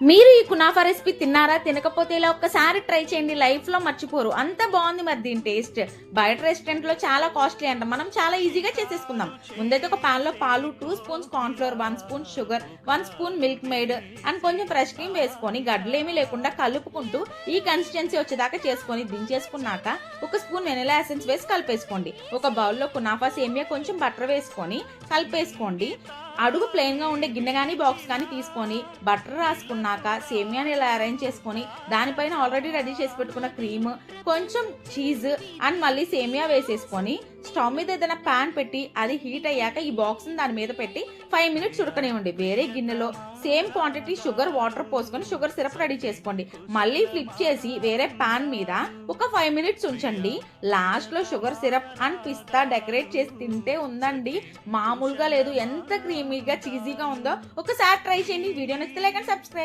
మీరు ఈ kunafa recipe తిన్నారా? తినకపోతే ఇలా ఒక్కసారి ట్రై చేయండి, లైఫ్ లో మర్చిపోరు. అంత బాగుంది మరి దీని టేస్ట్. బయట రెస్టారెంట్ లో చాలా కాస్ట్లీ అంట, మనం చాలా ఈజీగా చేసేసుకుందాం. ముందైతే ఒక పాన్ లో పాలు, 2 spoons corn flour, 1 spoon sugar, 1 spoon milk made and కొంచెం ఫ్రెష్ క్రీమ్ వేసుకొని గడ్డలేమీ లేకుండా కలుపుకుంటూ ఈ కన్సిస్టెన్సీ వచ్చేదాకా చేసుకొని దించేసుకున్నాక ఒక స్పూన్ వెనిలా ఎసెన్స్ వేసి కలిపేసుకోండి. ఒక బౌల్లో కునాఫా సేమియా కొంచెం బటర్ వేసుకొని కలిపేసుకోండి. అడుగు ప్లెయిన్ గా ఉండే గిన్నె కానీ బాక్స్ కానీ తీసుకొని బటర్ రాసుకున్నాక సేమియాని ఇలా అరేంజ్ చేసుకొని దానిపైన ఆల్రెడీ రెడీ చేసి పెట్టుకున్న క్రీమ్, కొంచెం చీజ్ అండ్ మళ్ళీ సేమియా వేసేసుకొని స్టవ్ మీద ఏదైనా ప్యాన్ పెట్టి అది హీట్ అయ్యాక ఈ బాక్స్ ని దాని మీద పెట్టి 5 మినిట్స్ ఉడకనివ్వండి. వేరే గిన్నెలో సేమ్ క్వాంటిటీ షుగర్ వాటర్ పోసుకొని షుగర్ సిరప్ రెడీ చేసుకోండి. మళ్ళీ ఫ్లిప్ చేసి వేరే ప్యాన్ మీద ఒక 5 మినిట్స్ ఉంచండి. లాస్ట్ లో sugar syrup and pista decorate చేసి తింటే ఉందండి, మామూలుగా లేదు. ఎంత క్రీమీగా చీజీగా ఉందో ఒకసారి ట్రై చేయండి. వీడియో నచ్చితే లైక్ అండ్ సబ్స్క్రైబ్.